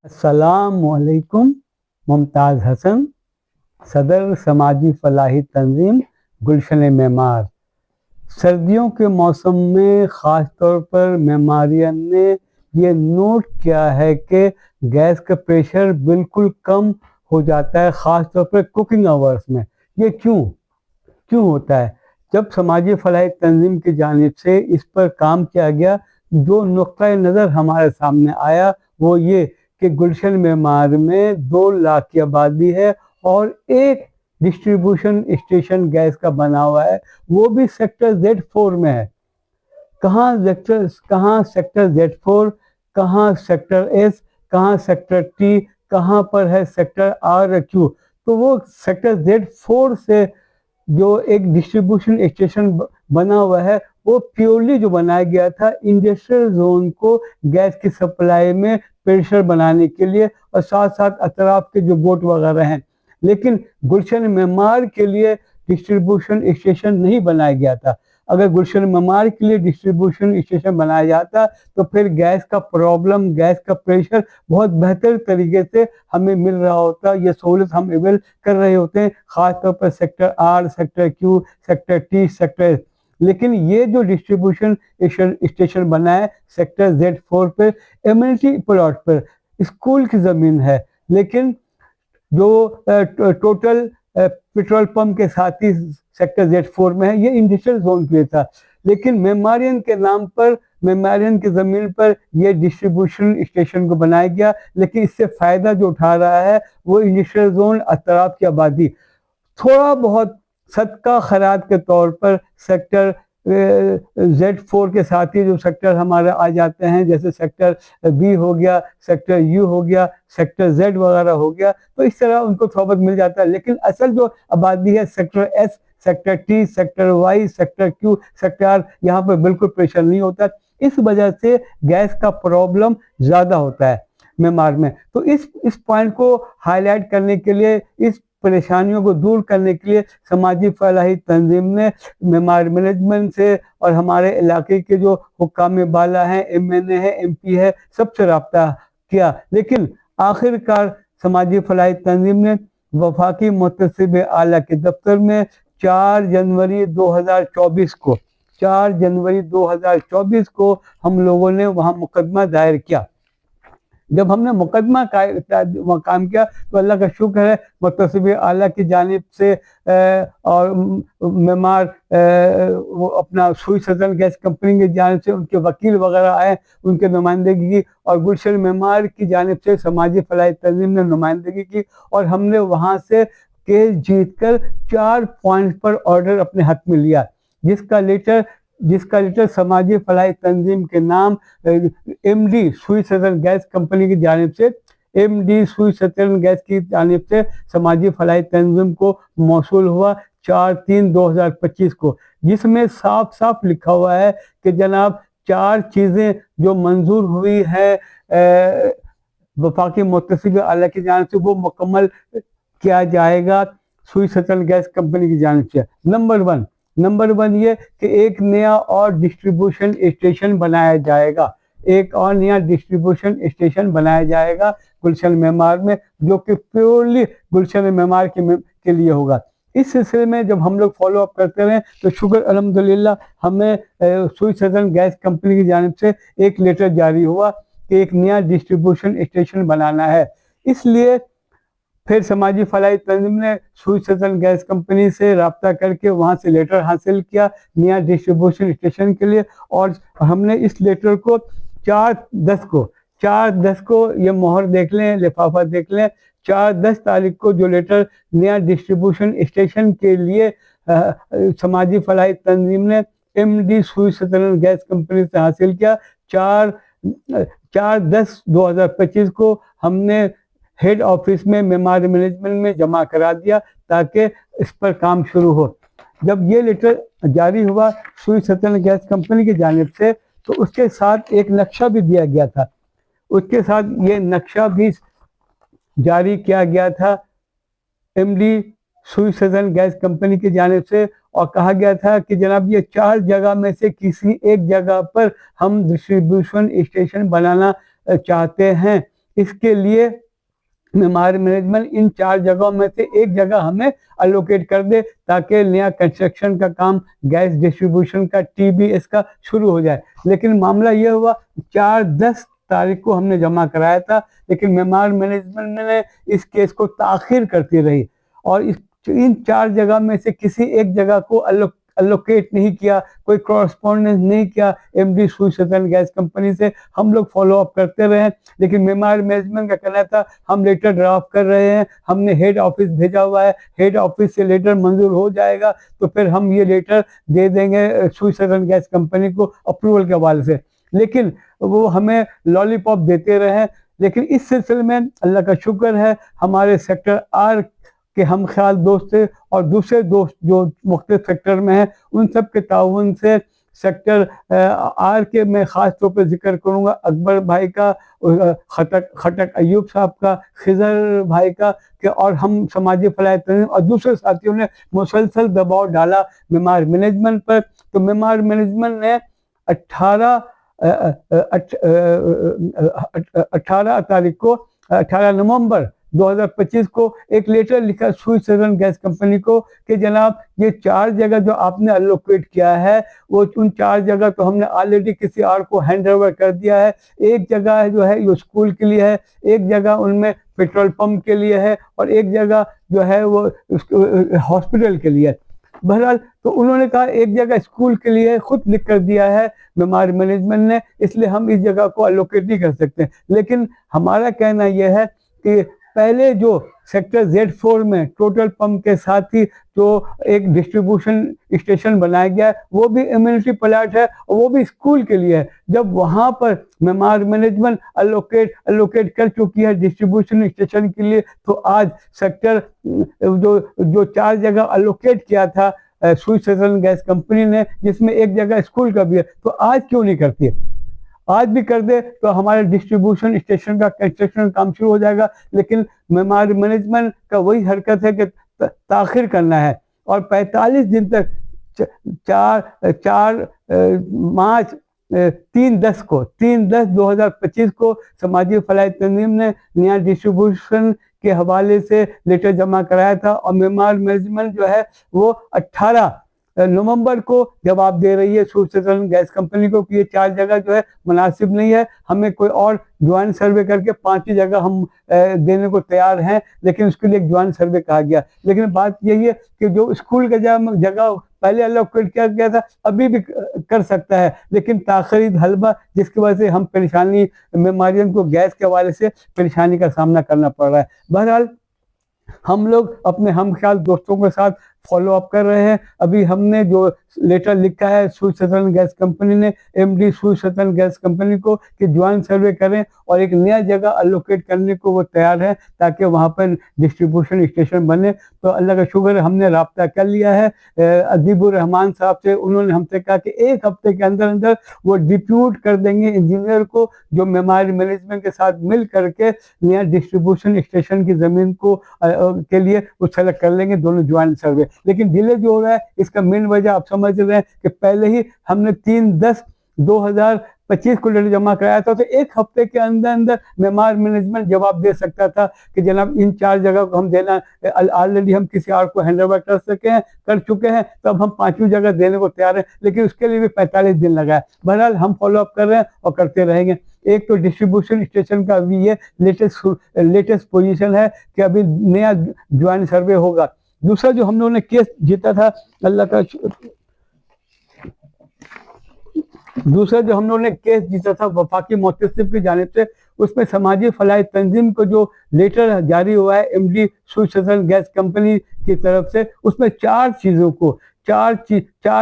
अस्सलामुअलैकुम। मुमताज़ हसन, सदर समाजी फलाही तंजीम गुलशन मेमार। सर्दियों के मौसम में ख़ास तौर पर मेमारियन ने ये नोट किया है कि गैस का प्रेशर बिल्कुल कम हो जाता है, ख़ास तौर पर कुकिंग आवर्स में। ये क्यों क्यों होता है? जब समाजी फलाही तंजीम की जानिब से इस पर काम किया गया, जो नुक्ता नज़र हमारे सामने आया वो ये कि गुलशन मेमार में 2 लाख की आबादी है और एक डिस्ट्रीब्यूशन स्टेशन गैस का बना हुआ है, वो भी सेक्टर Z4 में है। कहाँ सेक्टर Z4, कहाँ सेक्टर S, कहाँ सेक्टर T, कहाँ पर है सेक्टर RQ। तो वो सेक्टर Z4 से जो एक डिस्ट्रीब्यूशन स्टेशन बना हुआ है, वो प्योरली जो बनाया गया था इंडस्ट्रियल जोन को गैस की सप्लाई में प्रेशर बनाने के लिए, और साथ साथ अतराफ के जो बोट वगैरह हैं। लेकिन गुलशन मेमार के लिए डिस्ट्रीब्यूशन स्टेशन नहीं बनाया गया था। अगर गुलशन मेमार के लिए डिस्ट्रीब्यूशन स्टेशन बनाया जाता तो फिर गैस का प्रॉब्लम, गैस का प्रेशर बहुत बेहतर तरीके से हमें मिल रहा होता। ये सहूलत हम अवेल कर रहे होते हैं, ख़ासतौर पर sector R, sector Q, sector T, sector. लेकिन ये जो डिस्ट्रीब्यूशन स्टेशन बना है सेक्टर Z4 पे, एम्यूनिटी प्लॉट पर, स्कूल की ज़मीन है, लेकिन जो टोटल पेट्रोल पंप के साथ ही सेक्टर Z4 में है, ये इंडस्ट्रियल जोन के लिए था। लेकिन मेमारियन के नाम पर, मेमारियन की ज़मीन पर ये डिस्ट्रीब्यूशन स्टेशन को बनाया गया, लेकिन इससे फ़ायदा जो उठा रहा है वो इंडस्ट्रियल जोन, अतराफ की आबादी। थोड़ा बहुत सदका खैरात के तौर पर सेक्टर Z4 के साथ ही जो सेक्टर हमारे आ जाते हैं, जैसे सेक्टर B हो गया, सेक्टर U हो गया, सेक्टर Z वगैरह हो गया, तो इस तरह उनको थोड़ा बहुत मिल जाता है। लेकिन असल जो आबादी है sector S, sector T, sector Y, sector Q, sector R, यहाँ पर बिल्कुल प्रेशर नहीं होता। इस वजह से गैस का प्रॉब्लम ज़्यादा होता है मेमार में। तो इस पॉइंट को हाईलाइट करने के लिए, इस परेशानियों को दूर करने के लिए समाजी फलाही तंजीम ने मेमार मैनेजमेंट से और हमारे इलाके के जो हुक्काम बाला हैं, MNA है, MP है, सबसे रब्ता किया। लेकिन आखिरकार समाजी फलाही तंजीम ने वफाकी मुतसिब आला के दफ्तर में 4 जनवरी 2024 को हम लोगों ने वहाँ मुकदमा दायर किया। जब हमने मुकदमा काम किया तो अल्लाह का शुक्र है, मुतसिब आला की जानिब से और मेमार वो अपना सुई सदन गैस कंपनी की जानिब से उनके वकील वगैरह आए, उनके नुमाइंदगी की, और गुलशन मेमार की जानिब से समाजी फलाही तंजीम ने नुमाइंदगी की, और हमने वहाँ से केस जीत कर 4 पॉइंट पर ऑर्डर अपने हक में लिया, जिसका लेटर समाजी फलाही तंजीम के नाम MD सुई सदन गैस कंपनी की जानिब से, MD सुई सदन गैस की जानिब से समाजी फलाही तंजीम को मौसूल हुआ 4/3/2025 को, जिसमें साफ साफ लिखा हुआ है कि जनाब 4 चीज़ें जो मंजूर हुई है वफाकी मुतसिब आला की जानिब से, वो मुकम्मल किया जाएगा सुई सदन गैस कंपनी की जानिब से। नंबर वन ये कि एक नया और डिस्ट्रीब्यूशन स्टेशन बनाया जाएगा, गुलशन मेमार में, जो कि प्योरली गुलशन मेमार के लिए होगा। इस सिलसिले में जब हम लोग फॉलो अप करते रहे तो शुक्र अल्हम्दुलिल्लाह हमें सुई सदन गैस कंपनी की जानिब से एक लेटर जारी हुआ कि एक नया डिस्ट्रीब्यूशन स्टेशन बनाना है। इसलिए फिर समाजी फलाही तंजीम ने सुई सदन गैस कंपनी से रब्ता करके वहाँ से लेटर हासिल किया नया डिस्ट्रीब्यूशन स्टेशन के लिए, और हमने इस लेटर को 4/10 को ये मोहर देख लें, लिफाफा देख लें, 4/10 तारीख को जो लेटर नया डिस्ट्रीब्यूशन स्टेशन के लिए समाजी फलाही तंजीम ने MD सुई सदन गैस कंपनी से हासिल किया, 4/10/2025 को हमने हेड ऑफिस में मेमार मैनेजमेंट में जमा करा दिया ताकि इस पर काम शुरू हो। जब ये लेटर जारी हुआ सुई सदन गैस कंपनी की जानिब से, तो उसके साथ एक नक्शा भी दिया गया था, उसके साथ ये नक्शा भी जारी किया गया था MD सुई सदन गैस कंपनी की जानिब से, और कहा गया था कि जनाब ये 4 जगह में से किसी एक जगह पर हम डिस्ट्रीब्यूशन स्टेशन बनाना चाहते हैं। इसके लिए मेमार मैनेजमेंट इन 4 जगहों में से एक जगह हमें अलोकेट कर दे ताकि नया कंस्ट्रक्शन का काम गैस डिस्ट्रीब्यूशन का TBS का शुरू हो जाए। लेकिन मामला यह हुआ 4-10 तारीख को हमने जमा कराया था, लेकिन मेमार मैनेजमेंट ने इस केस को ताखिर करती रही और इन 4 जगह में से किसी एक जगह को अलोकेट नहीं किया, कोई कॉरस्पॉन्डेंस नहीं किया MD सूर्य सदन गैस कंपनी से। हम लोग फॉलो अप करते रहे, लेकिन मेमार मैनेजमेंट का कहना था हम लेटर ड्राफ्ट कर रहे हैं, हमने हेड ऑफिस भेजा हुआ है, हेड ऑफिस से लेटर मंजूर हो जाएगा तो फिर हम ये लेटर दे देंगे सूर्य सदन गैस कंपनी को अप्रूवल के हवाले से। लेकिन वो हमें लॉलीपॉप देते रहे। लेकिन इस सिलसिले में अल्लाह का शुक्र है हमारे सेक्टर आर के हम ख्याल दोस्त थे और दूसरे दोस्त जो मुख्तलिफ सेक्टर में हैं उन सब के ताउन से सेक्टर आर के मैं ख़ास तौर पर जिक्र करूँगा अकबर भाई का, खटक अयूब साहब का, खिजर भाई का कि और हम समाजी फलाह तंजीम और दूसरे साथियों ने मुसलसल दबाव डाला मेमार मैनेजमेंट पर। तो मेमार मैनेजमेंट ने 18 नवंबर 2025 को एक लेटर लिखा सूर्य सदन गैस कंपनी को कि जनाब ये 4 जगह जो आपने अलोकेट किया है वो उन 4 जगह तो हमने ऑलरेडी किसी और को हैंड ओवर कर दिया है। एक जगह जो है ये स्कूल के लिए है, एक जगह उनमें पेट्रोल पंप के लिए है और एक जगह जो है वो हॉस्पिटल के लिए है। बहरहाल तो उन्होंने कहा एक जगह स्कूल के लिए खुद लिख कर दिया है मेमार मैनेजमेंट ने, इसलिए हम इस जगह को अलोकेट नहीं कर सकते। लेकिन हमारा कहना यह है कि पहले जो सेक्टर Z4 में टोटल पंप के साथ ही जो एक डिस्ट्रीब्यूशन स्टेशन बनाया गया है वो भी इम्यूनिटी प्लांट है और वो भी स्कूल के लिए है। जब वहाँ पर मेमार मैनेजमेंट अलोकेट कर चुकी है डिस्ट्रीब्यूशन स्टेशन के लिए, तो आज सेक्टर जो 4 जगह अलोकेट किया था सूर्य सदन गैस कंपनी ने, जिसमें एक जगह स्कूल का भी है, तो आज क्यों नहीं करती है? आज भी कर दे तो हमारे डिस्ट्रीब्यूशन स्टेशन का कंस्ट्रक्शन काम शुरू हो जाएगा। लेकिन मेमार मैनेजमेंट का वही हरकत है कि ताखिर करना है और 45 दिन तक 4 मार्च 3/10/2025 को समाजी फलाह तंजीम ने नया डिस्ट्रीब्यूशन के हवाले से लेटर जमा कराया था और मेमार मैनेजमेंट जो है वो 18 नवंबर को जवाब दे रही है सूर्य सदन गैस कंपनी को कि ये 4 जगह जो है मुनासिब नहीं है, हमें कोई और ज्वाइंट सर्वे करके 5वीं जगह हम देने को तैयार हैं। लेकिन उसके लिए एक ज्वाइंट सर्वे कहा गया। लेकिन बात यही है कि जो स्कूल का जगह पहले अलोकेट किया गया था अभी भी कर सकता है, लेकिन ताखिरी हलबा जिसकी वजह से हम परेशानी मेमारियन को गैस के हवाले से परेशानी का सामना करना पड़ रहा है। बहरहाल हम लोग अपने हम ख्याल दोस्तों के साथ फॉलो अप कर रहे हैं। अभी हमने जो लेटर लिखा है सूर्य सदन गैस कंपनी ने MD सूर्य सदन गैस कंपनी को कि ज्वाइंट सर्वे करें और एक नया जगह अलोकेट करने को वो तैयार है ताकि वहाँ पर डिस्ट्रीब्यूशन स्टेशन बने। तो अल्लाह का शुक्र है हमने रब्ता कर लिया है अदीबुर रहमान साहब से। उन्होंने हमसे कहा कि 1 हफ्ते के अंदर अंदर वो डिप्यूट कर देंगे इंजीनियर को जो मेमार मैनेजमेंट के साथ मिल करके नया डिस्ट्रीब्यूशन स्टेशन की ज़मीन को के लिए वो सेलेक्ट कर लेंगे दोनों ज्वाइंट सर्वे। लेकिन डिले जो हो रहा है इसका मेन वजह आप समझ रहे हैं कि पहले ही हमने 3/10/2025 को लेटर जमा कराया था, तो 1 हफ्ते के अंदर अंदर मेमार मैनेजमेंट जवाब दे सकता था कि जनाब इन 4 जगह को हम देना ऑलरेडी हम किसी और को हैंड ओवर कर चुके हैं, तो अब हम 5वीं जगह देने को तैयार हैं। लेकिन उसके लिए भी 45 दिन लगा है। बहरहाल हम फॉलो अप कर रहे हैं और करते रहेंगे। एक तो डिस्ट्रीब्यूशन स्टेशन का अभी ये लेटेस्ट पोजीशन है कि अभी नया ज्वाइंट सर्वे होगा। दूसरा जो हम लोगों ने केस जीता था अल्लाह का दूसरा जो हम लोगों ने केस जीता था वफाकी मोहतसिब की जानिब से, उसमें समाजी फलाह तंजीम को जो लेटर जारी हुआ है MD सूर्य सदन गैस कंपनी की तरफ से, उसमें 4 चीज़ों को 4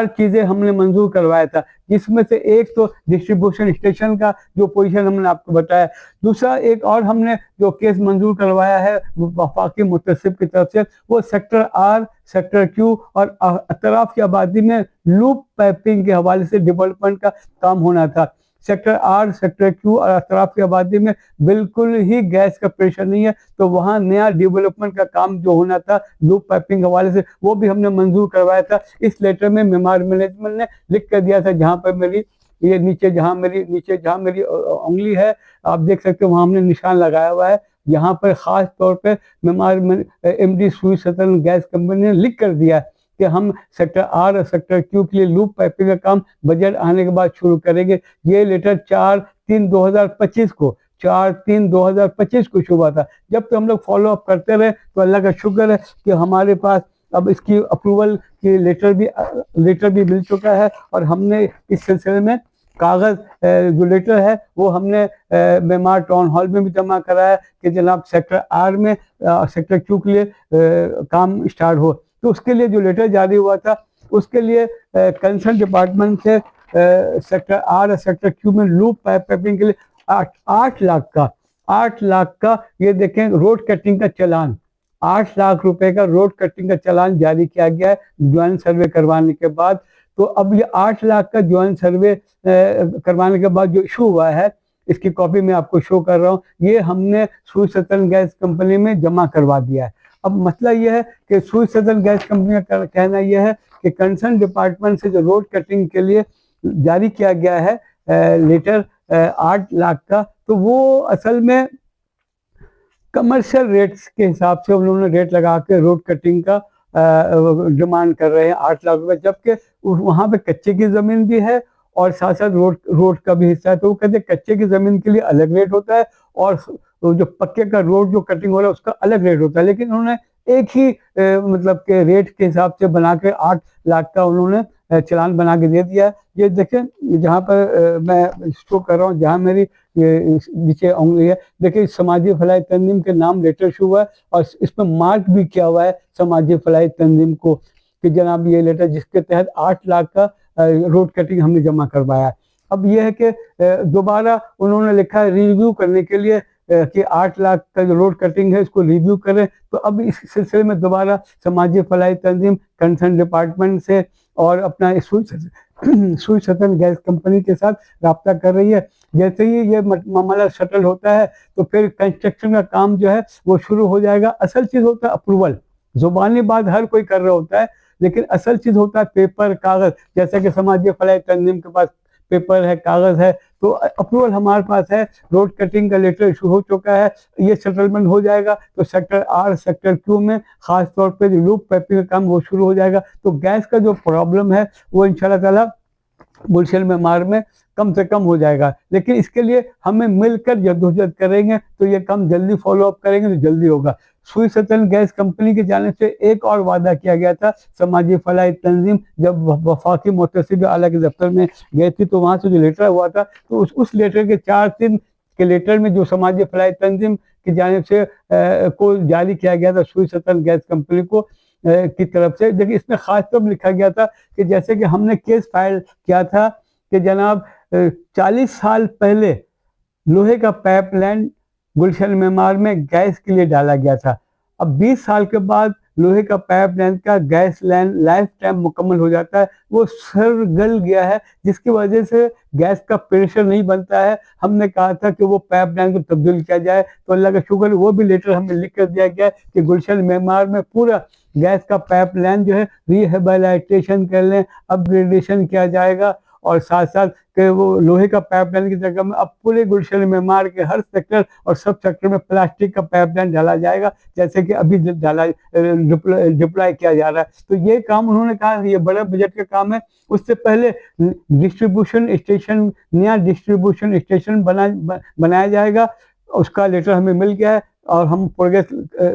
चीज़ें हमने मंजूर करवाया था, जिसमें से एक तो डिस्ट्रीब्यूशन स्टेशन का जो पोजीशन हमने आपको बताया। दूसरा एक और हमने जो केस मंजूर करवाया है वफाकी मुतसिब की तरफ से, वो सेक्टर R, सेक्टर Q और अतराफ की आबादी में लूप पाइपिंग के हवाले से डेवलपमेंट का काम होना था। सेक्टर R, सेक्टर Q और अतराफ की आबादी में बिल्कुल ही गैस का प्रेशर नहीं है, तो वहाँ नया डेवलपमेंट का काम जो होना था लूप पाइपिंग के हवाले से वो भी हमने मंजूर करवाया था। इस लेटर में मेमार मैनेजमेंट ने लिख कर दिया था, जहाँ पर मेरी ये नीचे जहाँ मेरी उंगली है, आप देख सकते हो वहाँ हमने निशान लगाया हुआ है। यहाँ पर खास तौर पे MD सुई सतन गैस कंपनी ने लिख कर दिया है कि हम सेक्टर आर और सेक्टर क्यू के लिए लूप पाइपिंग का काम बजट आने के बाद शुरू करेंगे। ये लेटर 4/3/2025 को 4/3/2025 को शुरू हुआ था। जब तो हम लोग फॉलो अप करते रहे, तो अल्लाह का शुक्र है कि हमारे पास अब इसकी अप्रूवल की लेटर भी मिल चुका है, और हमने इस सिलसिले में कागज़ जो लेटर है वो हमने मेमार टाउन हॉल में भी जमा कराया कि जनाब सेक्टर आर में सेक्टर क्यू के लिए काम स्टार्ट हो। तो उसके लिए जो लेटर जारी हुआ था, उसके लिए कंसर्न डिपार्टमेंट से सेक्टर आर और सेक्टर क्यू में लूप पाइपिंग के लिए 8 लाख का ये देखें रोड कटिंग का चालान, 8 लाख रुपए का रोड कटिंग का चालान जारी किया गया है ज्वाइंट सर्वे करवाने के बाद। तो अब ये 8 लाख का ज्वाइंट सर्वे करवाने के बाद जो इशू हुआ है, इसकी कॉपी मैं आपको शो कर रहा हूँ, ये हमने सुई सतन गैस कंपनी में जमा करवा दिया है। अब मसला ये है कि सुई सतन गैस कंपनी का कहना यह है कि कंसर्न डिपार्टमेंट से जो रोड कटिंग के लिए जारी किया गया है लेटर 8 लाख का, तो वो असल में कमर्शियल रेट्स के हिसाब से उन्होंने रेट लगा के रोड कटिंग का डिमांड कर रहे हैं 8 लाख रुपए, जबकि वहाँ पे कच्चे की ज़मीन भी है और साथ साथ रोड का भी हिस्सा है। तो वो कहते हैं कच्चे की ज़मीन के लिए अलग रेट होता है और जो पक्के का रोड जो कटिंग हो रहा है उसका अलग रेट होता है। लेकिन उन्होंने एक ही मतलब के रेट के हिसाब से बना के 8 लाख का उन्होंने चालान बना के दे दिया है। ये देखें जहाँ पर मैं शो कर रहा हूँ, जहाँ मेरी ये नीचे उंगली है, देखिए समाजी फलाई तंजीम के नाम लेटर शो हुआ है और इसमें मार्क भी किया हुआ है समाजी फलाई तंजीम को कि जनाब ये लेटर जिसके तहत 8 लाख का रोड कटिंग हमने जमा करवाया है। अब यह है कि दोबारा उन्होंने लिखा है रिव्यू करने के लिए कि 8 लाख का जो रोड कटिंग है इसको रिव्यू करें। तो अब इस सिलसिले में दोबारा समाजी फलाई तंजीम कंसर्न डिपार्टमेंट से और अपना सुई सतन गैस कंपनी के साथ रब्ता कर रही है। जैसे ही ये मामला सेटल होता है तो फिर कंस्ट्रक्शन का काम जो है वो शुरू हो जाएगा। असल चीज़ होता है अप्रूवल, जुबानी बात हर कोई कर रहा होता है, लेकिन असल चीज़ होता है पेपर कागज़। जैसे कि समाजी फलाई तंजीम के पास पेपर है, कागज़ है, तो अप्रूवल हमारे पास है, रोड कटिंग का लेटर इशू हो चुका है, ये सेटलमेंट हो जाएगा तो सेक्टर आर सेक्टर क्यू में खास तौर पे जो लूप पाइपिंग का काम वो शुरू हो जाएगा। तो गैस का जो प्रॉब्लम है वो इंशाल्लाह ताला गुलशन मेमार में कम से कम हो जाएगा। लेकिन इसके लिए हमें मिलकर जद्दोजहद करेंगे तो ये काम जल्दी फॉलो अप करेंगे तो जल्दी होगा। सुई सतन गैस कंपनी की जानिब से एक और वादा किया गया था, समाजी फलाई तंजीम जब वफाकी मुतसिब आला के दफ्तर में गए थी तो वहाँ से जो लेटर हुआ था, तो उस लेटर के 4 दिन के लेटर में जो समाजी फलाई तंजीम की जानिब से को जारी किया गया था सुई सतन गैस कंपनी को की तरफ से, देखिए इसमें खास तौर लिखा गया था कि जैसे कि हमने केस फाइल किया था कि जनाब 40 साल पहले लोहे का पाइपलाइन गुलशन मेमार में गैस के लिए डाला गया था। अब 20 साल के बाद लोहे का पाइपलाइन का गैस लाइन लाइफ टाइम मुकम्मल हो जाता है, वो सर गल गया है जिसकी वजह से गैस का प्रेशर नहीं बनता है। हमने कहा था कि वो पाइपलाइन को तब्दील किया जाए, तो अल्लाह का शुक्र वो भी लेटर हमें लिख कर दिया गया कि गुलशन मेमार में पूरा गैस का पाइपलाइन जो है रिहेबिलिटेशन कर लें, अपग्रेडेशन किया जाएगा और साथ साथ कि वो लोहे का पाइपलाइन की जगह में अब पूरे गुलशन मेमार के हर सेक्टर और सब सेक्टर में प्लास्टिक का पाइपलाइन डाला जाएगा, जैसे कि अभी डाला डिप्लॉय किया जा रहा है। तो ये काम उन्होंने कहा ये बड़ा बजट का काम है। उससे पहले डिस्ट्रीब्यूशन स्टेशन, नया डिस्ट्रीब्यूशन स्टेशन बनाया जाएगा, उसका लेटर हमें मिल गया है और हम प्रोग्रेस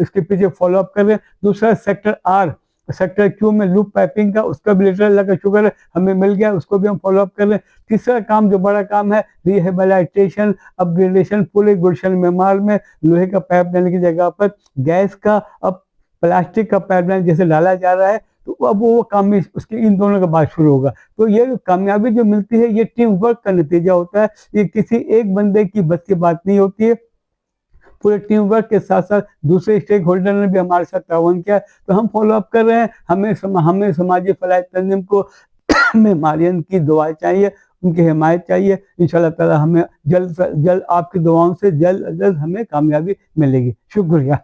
इसके पीछे फॉलो अप कर रहे हैं। दूसरा सेक्टर आर सेक्टर क्यू में लूप पाइपिंग का, उसका भी लेटर अल्लाह का शुक्र है हमें मिल गया, उसको भी हम फॉलो अप कर रहे हैं। तीसरा काम जो बड़ा काम है रिहेबिलिटेशन अपग्रेडेशन, पूरे गुलशन मेमार में लोहे का पाइपलाइन की जगह पर गैस का अब प्लास्टिक का पाइपलाइन जैसे डाला जा रहा है, तो अब वो काम भी उसके इन दोनों के बाद शुरू होगा। तो ये कामयाबी जो मिलती है ये टीम वर्क का नतीजा होता है, ये किसी एक बंदे की बस की बात नहीं होती है। पूरे टीम वर्क के साथ साथ दूसरे स्टेक होल्डर ने भी हमारे साथ ताउन किया, तो हम फॉलो अप कर रहे हैं। हमें समाजी फलाई तंजीम को मेमारियन की दुआ चाहिए, उनकी हिमायत चाहिए। इंशाल्लाह ताला हमें जल्द से जल्द आपकी दुआओं से जल्द हमें कामयाबी मिलेगी। शुक्रिया।